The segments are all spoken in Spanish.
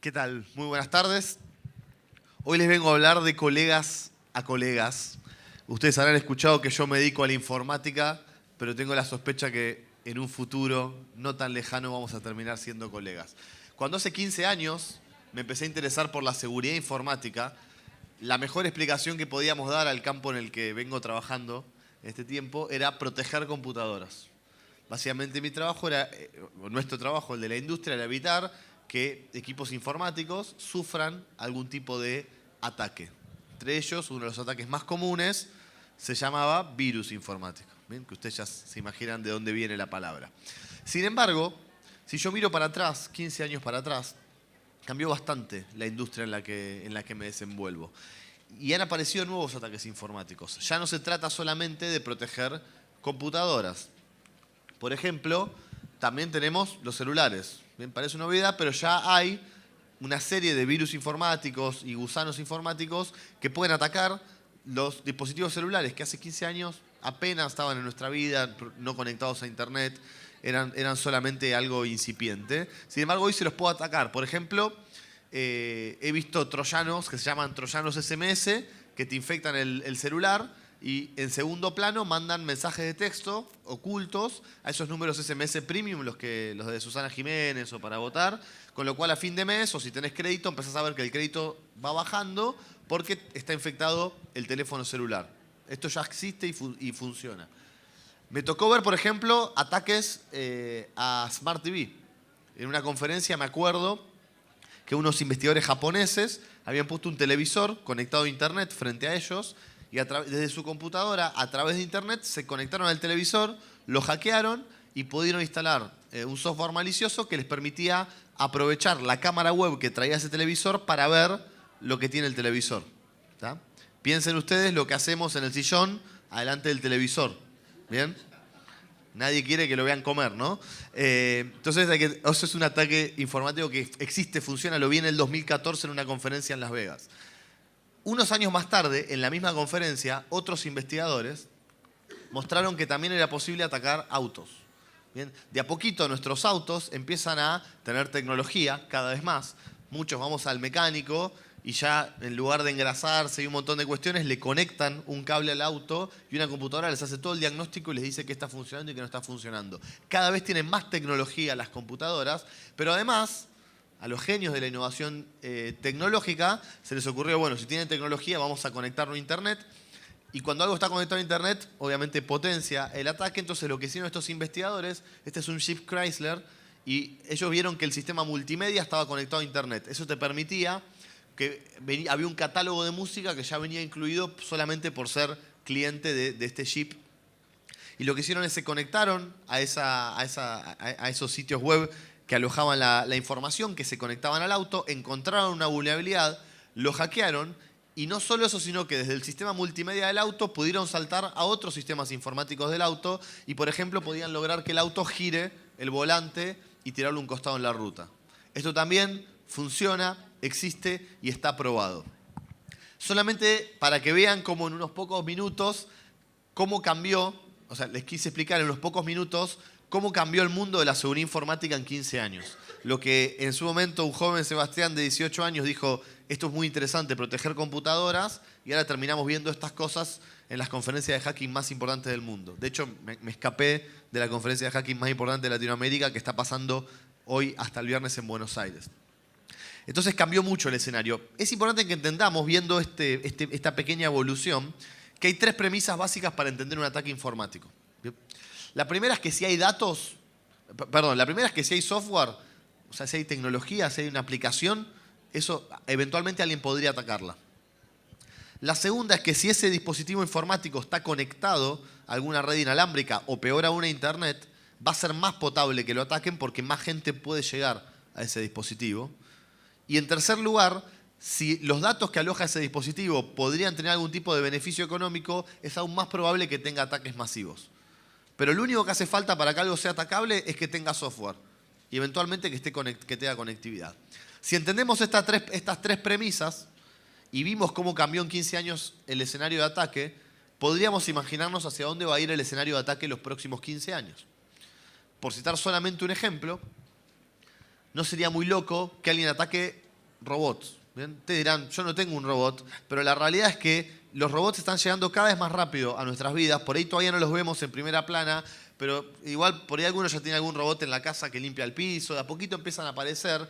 ¿Qué tal? Muy buenas tardes. Hoy les vengo a hablar de colegas a colegas. Ustedes habrán escuchado que yo me dedico a la informática, pero tengo la sospecha que en un futuro no tan lejano vamos a terminar siendo colegas. Cuando hace 15 años me empecé a interesar por la seguridad informática, la mejor explicación que podíamos dar al campo en el que vengo trabajando en este tiempo era proteger computadoras. Básicamente mi trabajo era, nuestro trabajo, el de la industria, era evitar que equipos informáticos sufran algún tipo de ataque. Entre ellos, uno de los ataques más comunes se llamaba virus informático. ¿Bien? Que ustedes ya se imaginan de dónde viene la palabra. Sin embargo, si yo miro para atrás, 15 años para atrás, cambió bastante la industria en la que me desenvuelvo. Y han aparecido nuevos ataques informáticos. Ya no se trata solamente de proteger computadoras. Por ejemplo, también tenemos los celulares. Bien, parece una obviedad, pero ya hay una serie de virus informáticos y gusanos informáticos que pueden atacar los dispositivos celulares que hace 15 años apenas estaban en nuestra vida, no conectados a internet, eran solamente algo incipiente. Sin embargo, hoy se los puedo atacar. Por ejemplo, he visto troyanos que se llaman troyanos SMS que te infectan el celular y en segundo plano mandan mensajes de texto ocultos a esos números SMS premium, los de Susana Jiménez o para votar, con lo cual a fin de mes o si tenés crédito empezás a ver que el crédito va bajando porque está infectado el teléfono celular. Esto ya existe y funciona. Me tocó ver, por ejemplo, ataques a Smart TV. En una conferencia me acuerdo que unos investigadores japoneses habían puesto un televisor conectado a internet frente a ellos y desde su computadora, a través de internet, se conectaron al televisor, lo hackearon y pudieron instalar un software malicioso que les permitía aprovechar la cámara web que traía ese televisor para ver lo que tiene el televisor. ¿Tá? Piensen ustedes lo que hacemos en el sillón adelante del televisor. ¿Bien? Nadie quiere que lo vean comer, ¿no? Entonces, eso es un ataque informático que existe, funciona, lo vi en el 2014 en una conferencia en Las Vegas. Unos años más tarde, en la misma conferencia, otros investigadores mostraron que también era posible atacar autos. Bien, de a poquito nuestros autos empiezan a tener tecnología cada vez más. Muchos vamos al mecánico y ya en lugar de engrasarse y un montón de cuestiones, le conectan un cable al auto y una computadora les hace todo el diagnóstico y les dice qué está funcionando y qué no está funcionando. Cada vez tienen más tecnología las computadoras, pero además a los genios de la innovación tecnológica se les ocurrió, bueno, si tienen tecnología vamos a conectarlo a internet. Y cuando algo está conectado a internet, obviamente potencia el ataque. Entonces lo que hicieron estos investigadores, este es un Jeep Chrysler, y ellos vieron que el sistema multimedia estaba conectado a internet. Eso te permitía que había un catálogo de música que ya venía incluido solamente por ser cliente de este Jeep. Y lo que hicieron es se conectaron a esos sitios web que alojaban la información, que se conectaban al auto, encontraron una vulnerabilidad, lo hackearon, y no solo eso, sino que desde el sistema multimedia del auto pudieron saltar a otros sistemas informáticos del auto y, por ejemplo, podían lograr que el auto gire el volante y tirarlo un costado en la ruta. Esto también funciona, existe y está probado. Solamente para que vean cómo en unos pocos minutos, cómo cambió, o sea, les quise explicar en unos pocos minutos cómo cambió el mundo de la seguridad informática en 15 años. Lo que en su momento un joven Sebastián de 18 años dijo, esto es muy interesante, proteger computadoras, y ahora terminamos viendo estas cosas en las conferencias de hacking más importantes del mundo. De hecho, me escapé de la conferencia de hacking más importante de Latinoamérica que está pasando hoy hasta el viernes en Buenos Aires. Entonces cambió mucho el escenario. Es importante que entendamos, viendo esta pequeña evolución, que hay tres premisas básicas para entender un ataque informático. La primera es que si hay datos, la primera es que si hay software, o sea, si hay tecnología, si hay una aplicación, eso eventualmente alguien podría atacarla. La segunda es que si ese dispositivo informático está conectado a alguna red inalámbrica o peor aún a internet, va a ser más potable que lo ataquen porque más gente puede llegar a ese dispositivo. Y en tercer lugar, si los datos que aloja ese dispositivo podrían tener algún tipo de beneficio económico, es aún más probable que tenga ataques masivos. Pero lo único que hace falta para que algo sea atacable es que tenga software y eventualmente que tenga conectividad. Si entendemos estas tres premisas y vimos cómo cambió en 15 años el escenario de ataque, podríamos imaginarnos hacia dónde va a ir el escenario de ataque en los próximos 15 años. Por citar solamente un ejemplo, no sería muy loco que alguien ataque robots. ¿Bien? Te dirán, yo no tengo un robot, pero la realidad es que los robots están llegando cada vez más rápido a nuestras vidas. Por ahí todavía no los vemos en primera plana, pero igual por ahí algunos ya tienen algún robot en la casa que limpia el piso. De a poquito empiezan a aparecer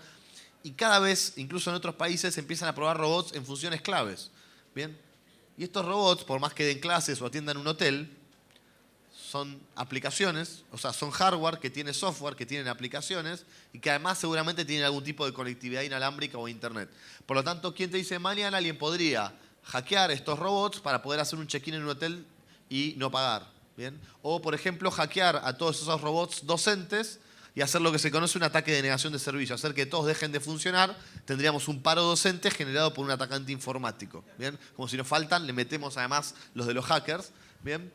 y cada vez, incluso en otros países, empiezan a probar robots en funciones claves. ¿Bien? Y estos robots, por más que den clases o atiendan un hotel, son aplicaciones, o sea, son hardware que tiene software, que tienen aplicaciones y que además seguramente tienen algún tipo de conectividad inalámbrica o internet. Por lo tanto, ¿quién te dice mañana alguien podría hackear estos robots para poder hacer un check-in en un hotel y no pagar? ¿Bien? O, por ejemplo, hackear a todos esos robots docentes y hacer lo que se conoce un ataque de negación de servicio, hacer que todos dejen de funcionar, tendríamos un paro docente generado por un atacante informático. ¿Bien? Como si nos faltan, le metemos además los de los hackers. ¿Bien?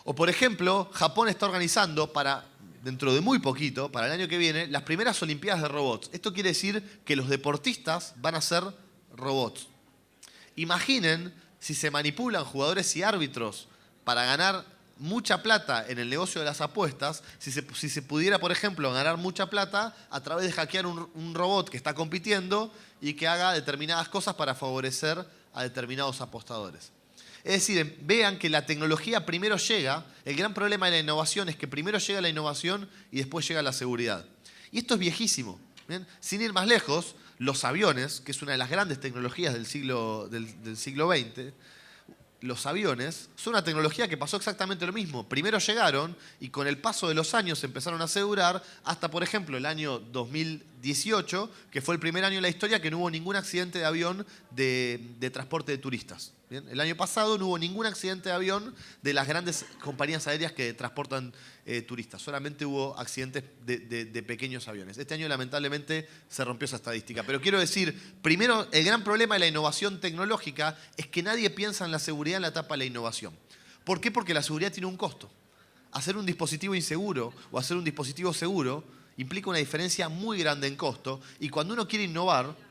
O, por ejemplo, Japón está organizando para, dentro de muy poquito, para el año que viene, las primeras Olimpiadas de robots. Esto quiere decir que los deportistas van a ser robots. Imaginen si se manipulan jugadores y árbitros para ganar mucha plata en el negocio de las apuestas, si se pudiera, por ejemplo, ganar mucha plata a través de hackear un robot que está compitiendo y que haga determinadas cosas para favorecer a determinados apostadores. Es decir, vean que la tecnología primero llega, el gran problema de la innovación es que primero llega la innovación y después llega la seguridad. Y esto es viejísimo. ¿Bien? Sin ir más lejos, los aviones, que es una de las grandes tecnologías del siglo XX, los aviones son una tecnología que pasó exactamente lo mismo. Primero llegaron y con el paso de los años se empezaron a asegurar hasta, por ejemplo, el año 2018, que fue el primer año en la historia que no hubo ningún accidente de avión de transporte de turistas. ¿Bien? El año pasado no hubo ningún accidente de avión de las grandes compañías aéreas que transportan turistas. Solamente hubo accidentes de pequeños aviones. Este año, lamentablemente, se rompió esa estadística. Pero quiero decir, primero, el gran problema de la innovación tecnológica es que nadie piensa en la seguridad en la etapa de la innovación. ¿Por qué? Porque la seguridad tiene un costo. Hacer un dispositivo inseguro o hacer un dispositivo seguro implica una diferencia muy grande en costo. Y cuando uno quiere innovar,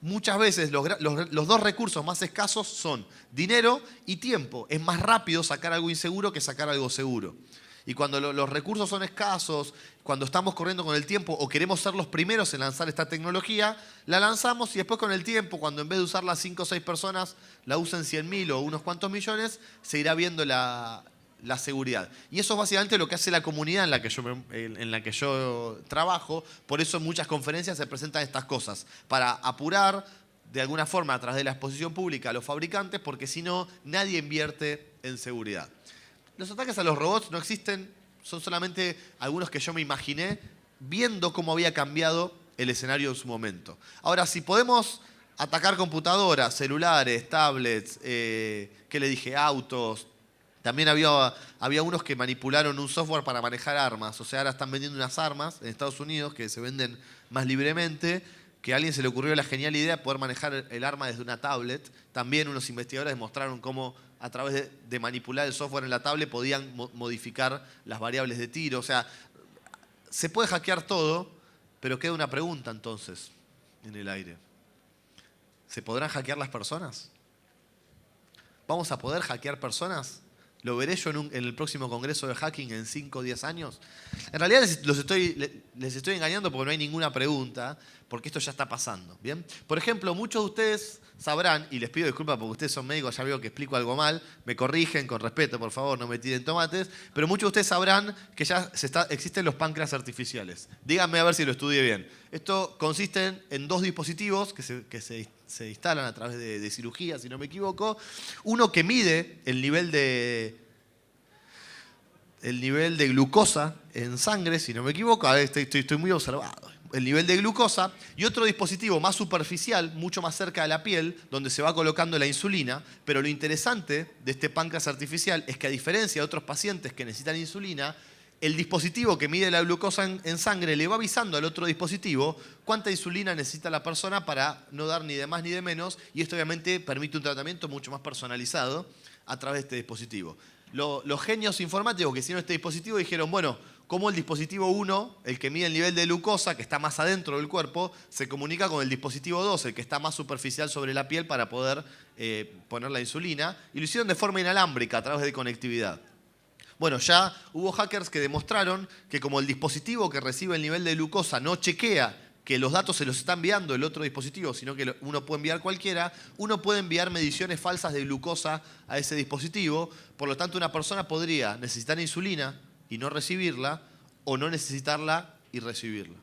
muchas veces los dos recursos más escasos son dinero y tiempo. Es más rápido sacar algo inseguro que sacar algo seguro. Y cuando los recursos son escasos, cuando estamos corriendo con el tiempo o queremos ser los primeros en lanzar esta tecnología, la lanzamos y después con el tiempo, cuando en vez de usarla 5 o 6 personas, la usan 100.000 o unos cuantos millones, se irá viendo la seguridad. Y eso es básicamente lo que hace la comunidad en la que yo trabajo. Por eso en muchas conferencias se presentan estas cosas, para apurar de alguna forma a través de la exposición pública a los fabricantes, porque si no, nadie invierte en seguridad. Los ataques a los robots no existen, son solamente algunos que yo me imaginé viendo cómo había cambiado el escenario en su momento. Ahora, si podemos atacar computadoras, celulares, tablets, ¿qué le dije? Autos. También había unos que manipularon un software para manejar armas. O sea, ahora están vendiendo unas armas en Estados Unidos que se venden más libremente, que a alguien se le ocurrió la genial idea de poder manejar el arma desde una tablet. También unos investigadores demostraron cómo a través de manipular el software en la tablet podían modificar las variables de tiro. O sea, se puede hackear todo, pero queda una pregunta entonces en el aire. ¿Se podrán hackear las personas? ¿Vamos a poder hackear personas? ¿Lo veré yo en el próximo congreso de hacking en 5 o 10 años? En realidad les estoy engañando porque no hay ninguna pregunta, porque esto ya está pasando. ¿Bien? Por ejemplo, muchos de ustedes sabrán, y les pido disculpas porque ustedes son médicos, ya veo que explico algo mal, me corrigen con respeto, por favor, no me tiren tomates, pero muchos de ustedes sabrán que ya existen los páncreas artificiales. Díganme a ver si lo estudié bien. Esto consiste en 2 dispositivos que se instalan a través de cirugía, si no me equivoco. Uno que mide el nivel de glucosa en sangre, si no me equivoco. A ver, estoy muy observado. El nivel de glucosa. Y otro dispositivo más superficial, mucho más cerca de la piel, donde se va colocando la insulina. Pero lo interesante de este páncreas artificial es que, a diferencia de otros pacientes que necesitan insulina, el dispositivo que mide la glucosa en sangre le va avisando al otro dispositivo cuánta insulina necesita la persona para no dar ni de más ni de menos, y esto obviamente permite un tratamiento mucho más personalizado a través de este dispositivo. Los genios informáticos que hicieron este dispositivo dijeron, bueno, cómo el dispositivo 1, el que mide el nivel de glucosa, que está más adentro del cuerpo, se comunica con el dispositivo 2, el que está más superficial sobre la piel para poder poner la insulina, y lo hicieron de forma inalámbrica a través de conectividad. Bueno, ya hubo hackers que demostraron que como el dispositivo que recibe el nivel de glucosa no chequea que los datos se los está enviando el otro dispositivo, sino que uno puede enviar cualquiera, uno puede enviar mediciones falsas de glucosa a ese dispositivo. Por lo tanto, una persona podría necesitar insulina y no recibirla, o no necesitarla y recibirla.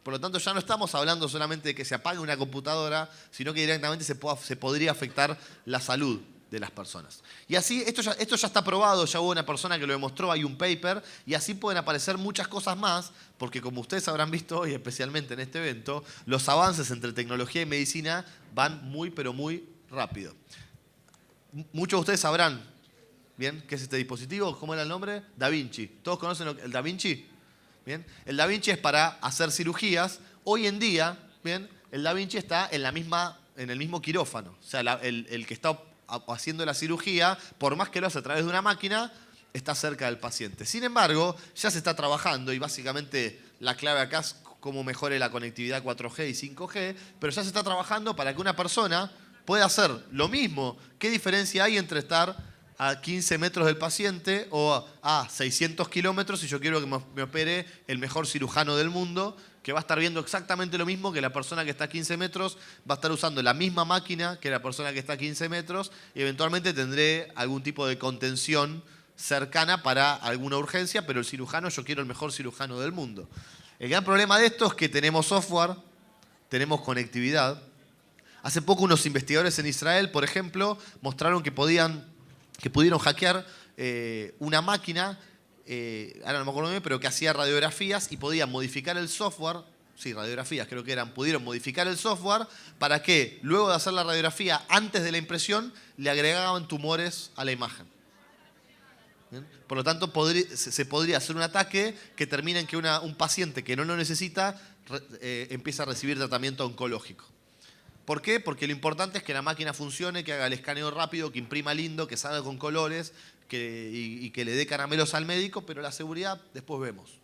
Por lo tanto, ya no estamos hablando solamente de que se apague una computadora, sino que directamente se podría afectar la salud de las personas. Y así, esto ya está probado, ya hubo una persona que lo demostró, hay un paper, y así pueden aparecer muchas cosas más, porque como ustedes habrán visto hoy, especialmente en este evento, los avances entre tecnología y medicina van muy, pero muy rápido. Muchos de ustedes sabrán, ¿bien?, qué es este dispositivo. ¿Cómo era el nombre? Da Vinci. ¿Todos conocen el Da Vinci? ¿Bien? El Da Vinci es para hacer cirugías. Hoy en día, ¿bien?, el Da Vinci está en el mismo quirófano. O sea, el que está haciendo la cirugía, por más que lo hace a través de una máquina, está cerca del paciente. Sin embargo, ya se está trabajando, y básicamente la clave acá es cómo mejore la conectividad 4G y 5G, pero ya se está trabajando para que una persona pueda hacer lo mismo. ¿Qué diferencia hay entre estar a 15 metros del paciente o a 600 kilómetros si yo quiero que me opere el mejor cirujano del mundo, que va a estar viendo exactamente lo mismo que la persona que está a 15 metros, va a estar usando la misma máquina que la persona que está a 15 metros, y eventualmente tendré algún tipo de contención cercana para alguna urgencia, pero el cirujano, yo quiero el mejor cirujano del mundo. El gran problema de esto es que tenemos software, tenemos conectividad. Hace poco unos investigadores en Israel, por ejemplo, mostraron que pudieron hackear una máquina, ahora no me acuerdo bien, pero que hacía radiografías y podían modificar el software. Sí, radiografías creo que eran. Pudieron modificar el software para que luego de hacer la radiografía, antes de la impresión, le agregaban tumores a la imagen. ¿Bien? Por lo tanto, se podría hacer un ataque que termine en que un paciente que no lo necesita empieza a recibir tratamiento oncológico. ¿Por qué? Porque lo importante es que la máquina funcione, que haga el escaneo rápido, que imprima lindo, que salga con colores y que le dé caramelos al médico, pero la seguridad después vemos.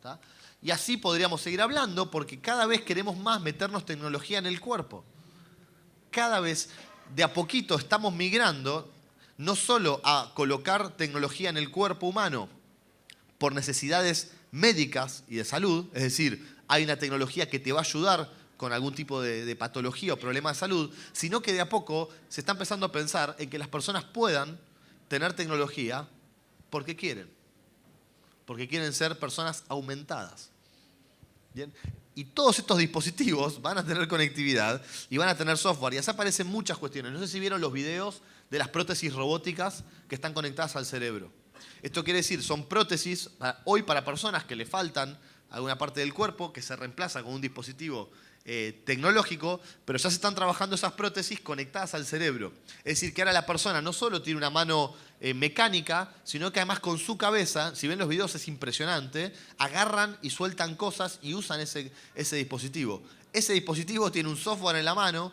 ¿Tá? Y así podríamos seguir hablando, porque cada vez queremos más meternos tecnología en el cuerpo. Cada vez, de a poquito, estamos migrando no solo a colocar tecnología en el cuerpo humano por necesidades médicas y de salud, es decir, hay una tecnología que te va a ayudar con algún tipo de patología o problema de salud, sino que de a poco se está empezando a pensar en que las personas puedan tener tecnología porque quieren ser personas aumentadas. ¿Bien? Y todos estos dispositivos van a tener conectividad y van a tener software, y así aparecen muchas cuestiones. No sé si vieron los videos de las prótesis robóticas que están conectadas al cerebro. Esto quiere decir, son prótesis hoy para personas que le faltan alguna parte del cuerpo, que se reemplaza con un dispositivo tecnológico, pero ya se están trabajando esas prótesis conectadas al cerebro. Es decir, que ahora la persona no solo tiene una mano mecánica, sino que además con su cabeza, si ven los videos es impresionante, agarran y sueltan cosas y usan ese dispositivo. Ese dispositivo tiene un software en la mano,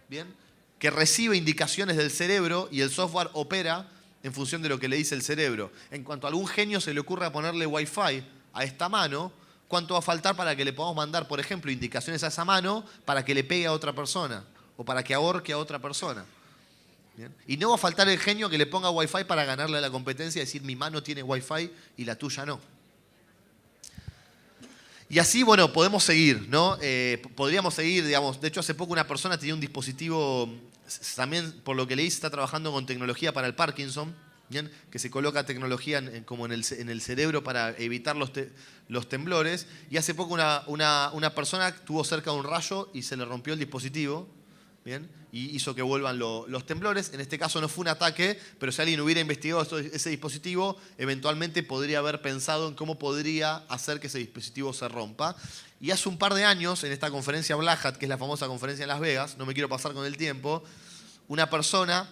¿bien?, que recibe indicaciones del cerebro, y el software opera en función de lo que le dice el cerebro. En cuanto a algún genio se le ocurra ponerle Wi-Fi a esta mano, ¿cuánto va a faltar para que le podamos mandar, por ejemplo, indicaciones a esa mano para que le pegue a otra persona o para que ahorque a otra persona? ¿Bien? Y no va a faltar el genio que le ponga Wi-Fi para ganarle a la competencia y decir mi mano tiene Wi-Fi y la tuya no. Y así, bueno, podemos seguir, ¿no? Podríamos seguir, digamos. De hecho, hace poco una persona tenía un dispositivo, también por lo que leí, está trabajando con tecnología para el Parkinson, ¿bien?, que se coloca tecnología como en el cerebro para evitar los temblores. Y hace poco una persona estuvo cerca de un rayo y se le rompió el dispositivo, ¿bien?, y hizo que vuelvan los temblores. En este caso no fue un ataque, pero si alguien hubiera investigado ese dispositivo, eventualmente podría haber pensado en cómo podría hacer que ese dispositivo se rompa. Y hace un par de años, en esta conferencia Black Hat, que es la famosa conferencia en Las Vegas, no me quiero pasar con el tiempo, una persona,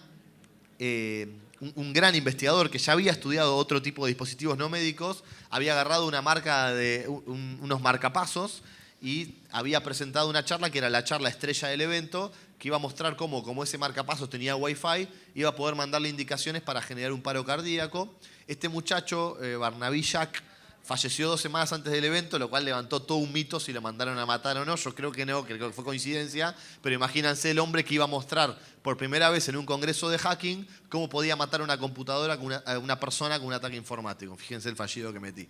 un gran investigador que ya había estudiado otro tipo de dispositivos no médicos, había agarrado una marca unos marcapasos y había presentado una charla que era la charla estrella del evento, que iba a mostrar cómo, como ese marcapasos tenía Wi-Fi, iba a poder mandarle indicaciones para generar un paro cardíaco. Este muchacho, Barnaby Jack, falleció 2 semanas antes del evento, lo cual levantó todo un mito si lo mandaron a matar o no. Yo creo que no, creo que fue coincidencia, pero imagínense el hombre que iba a mostrar por primera vez en un congreso de hacking cómo podía matar una computadora a una persona con un ataque informático. Fíjense el fallido que metí.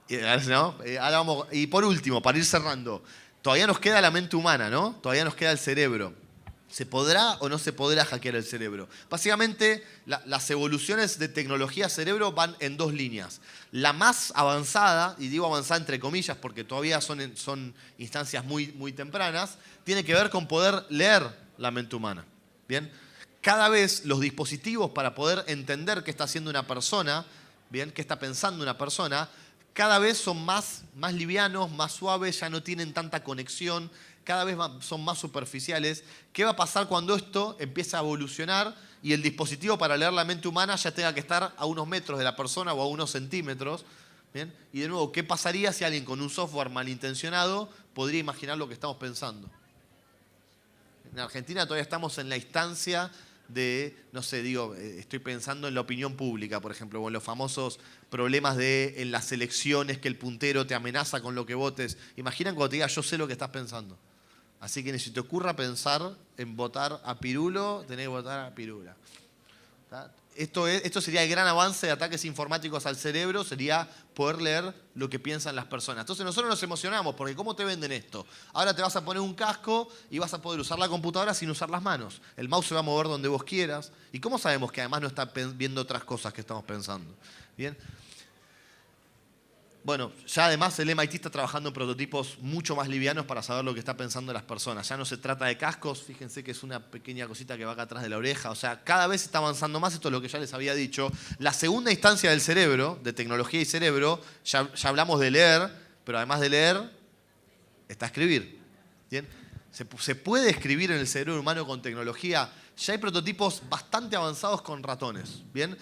¿no? Ahora y por último, para ir cerrando, todavía nos queda la mente humana, ¿no? Todavía nos queda el cerebro. ¿Se podrá o no se podrá hackear el cerebro? Básicamente, las evoluciones de tecnología cerebro van en dos líneas. La más avanzada, y digo avanzada entre comillas porque todavía son instancias muy, muy tempranas, tiene que ver con poder leer la mente humana. ¿Bien? Cada vez los dispositivos para poder entender qué está haciendo una persona, ¿bien? Qué está pensando una persona, cada vez son más livianos, más suaves, ya no tienen tanta conexión, cada vez son más superficiales. ¿Qué va a pasar cuando esto empieza a evolucionar y el dispositivo para leer la mente humana ya tenga que estar a unos metros de la persona o a unos centímetros? ¿Bien? Y de nuevo, ¿qué pasaría si alguien con un software malintencionado podría imaginar lo que estamos pensando? En Argentina todavía estamos en la instancia de, no sé, estoy pensando en la opinión pública, por ejemplo, o en los famosos problemas en las elecciones, que el puntero te amenaza con lo que votes. Imaginan cuando te diga, yo sé lo que estás pensando. Así que ni si te ocurra pensar en votar a Pirulo, tenés que votar a Pirula. ¿Tá? Esto sería el gran avance de ataques informáticos al cerebro, sería poder leer lo que piensan las personas. Entonces nosotros nos emocionamos, porque ¿cómo te venden esto? Ahora te vas a poner un casco y vas a poder usar la computadora sin usar las manos. El mouse se va a mover donde vos quieras. ¿Y cómo sabemos que además no está viendo otras cosas que estamos pensando? ¿Bien? Bueno, ya además el MIT está trabajando en prototipos mucho más livianos para saber lo que está pensando las personas. Ya no se trata de cascos, fíjense que es una pequeña cosita que va acá atrás de la oreja. O sea, cada vez está avanzando más, esto es lo que ya les había dicho. La segunda instancia del cerebro, de tecnología y cerebro, ya hablamos de leer, pero además de leer, está escribir. ¿Bien? ¿Se puede escribir en el cerebro humano con tecnología? Ya hay prototipos bastante avanzados con ratones. ¿Bien?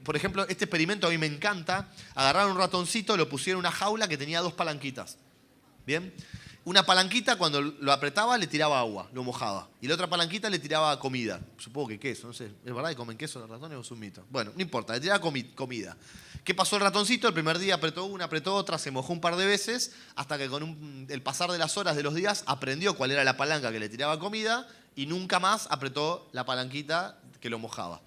Por ejemplo, este experimento a mí me encanta. Agarraron un ratoncito, lo pusieron en una jaula que tenía dos palanquitas. ¿Bien? Una palanquita cuando lo apretaba le tiraba agua, lo mojaba. Y la otra palanquita le tiraba comida. Supongo que queso, no sé. ¿Es verdad que comen queso los ratones o es un mito? Bueno, no importa, le tiraba comida. ¿Qué pasó el ratoncito? El primer día apretó una, apretó otra, se mojó un par de veces, hasta que con el pasar de las horas, de los días, aprendió cuál era la palanca que le tiraba comida y nunca más apretó la palanquita que lo mojaba.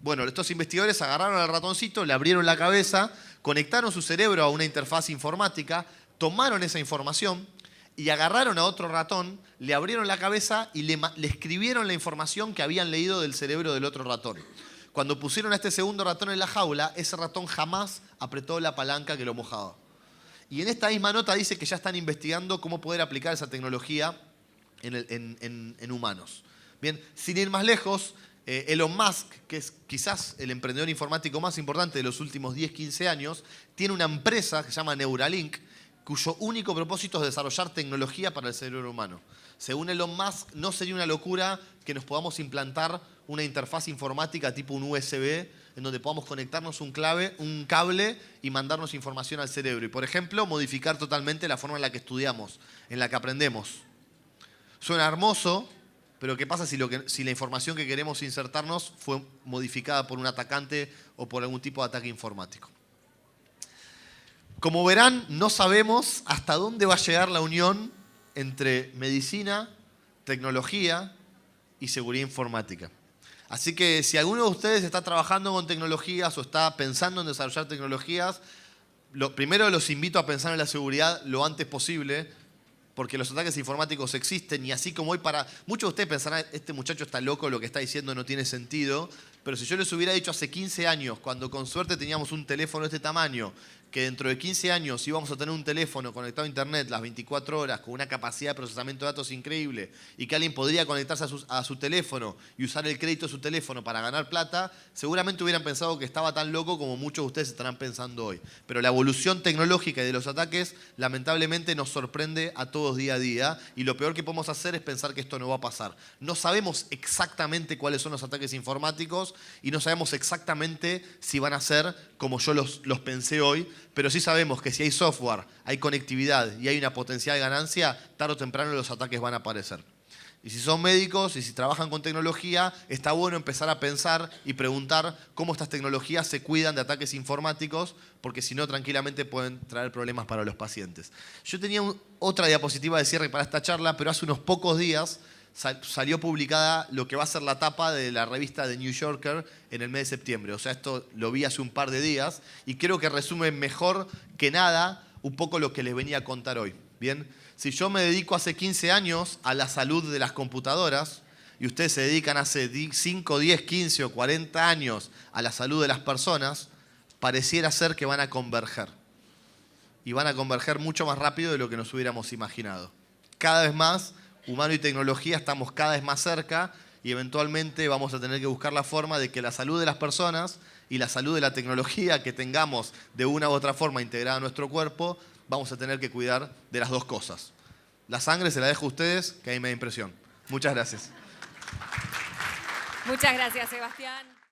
Bueno, estos investigadores agarraron al ratoncito, le abrieron la cabeza, conectaron su cerebro a una interfaz informática, tomaron esa información y agarraron a otro ratón, le abrieron la cabeza y le escribieron la información que habían leído del cerebro del otro ratón. Cuando pusieron a este segundo ratón en la jaula, ese ratón jamás apretó la palanca que lo mojaba. Y en esta misma nota dice que ya están investigando cómo poder aplicar esa tecnología en humanos. Bien, sin ir más lejos, Elon Musk, que es quizás el emprendedor informático más importante de los últimos 10-15 años, tiene una empresa que se llama Neuralink, cuyo único propósito es desarrollar tecnología para el cerebro humano. Según Elon Musk, no sería una locura que nos podamos implantar una interfaz informática tipo un USB, en donde podamos conectarnos un cable y mandarnos información al cerebro. Y, por ejemplo, modificar totalmente la forma en la que estudiamos, en la que aprendemos. Suena hermoso, pero ¿qué pasa si la información que queremos insertarnos fue modificada por un atacante o por algún tipo de ataque informático? Como verán, no sabemos hasta dónde va a llegar la unión entre medicina, tecnología y seguridad informática. Así que si alguno de ustedes está trabajando con tecnologías o está pensando en desarrollar tecnologías, primero los invito a pensar en la seguridad lo antes posible, porque los ataques informáticos existen y así como hoy muchos de ustedes pensarán, este muchacho está loco, lo que está diciendo no tiene sentido, pero si yo les hubiera dicho hace 15 años, cuando con suerte teníamos un teléfono de este tamaño, que dentro de 15 años íbamos a tener un teléfono conectado a internet las 24 horas con una capacidad de procesamiento de datos increíble y que alguien podría conectarse a su teléfono y usar el crédito de su teléfono para ganar plata, seguramente hubieran pensado que estaba tan loco como muchos de ustedes estarán pensando hoy. Pero la evolución tecnológica y de los ataques lamentablemente nos sorprende a todos día a día y lo peor que podemos hacer es pensar que esto no va a pasar. No sabemos exactamente cuáles son los ataques informáticos y no sabemos exactamente si van a ser como yo los pensé hoy, pero sí sabemos que si hay software, hay conectividad y hay una potencial ganancia, tarde o temprano los ataques van a aparecer. Y si son médicos y si trabajan con tecnología, está bueno empezar a pensar y preguntar cómo estas tecnologías se cuidan de ataques informáticos, porque si no, tranquilamente pueden traer problemas para los pacientes. Yo tenía otra diapositiva de cierre para esta charla, pero hace unos pocos días salió publicada lo que va a ser la tapa de la revista The New Yorker en el mes de septiembre. O sea, esto lo vi hace un par de días y creo que resume mejor que nada un poco lo que les venía a contar hoy. Bien, si yo me dedico hace 15 años a la salud de las computadoras y ustedes se dedican hace 5, 10, 15 o 40 años a la salud de las personas, pareciera ser que van a converger. Y van a converger mucho más rápido de lo que nos hubiéramos imaginado. Cada vez más, humano y tecnología estamos cada vez más cerca y eventualmente vamos a tener que buscar la forma de que la salud de las personas y la salud de la tecnología que tengamos de una u otra forma integrada en nuestro cuerpo, vamos a tener que cuidar de las dos cosas. La sangre se la dejo a ustedes, que a mí me da impresión. Muchas gracias. Muchas gracias, Sebastián.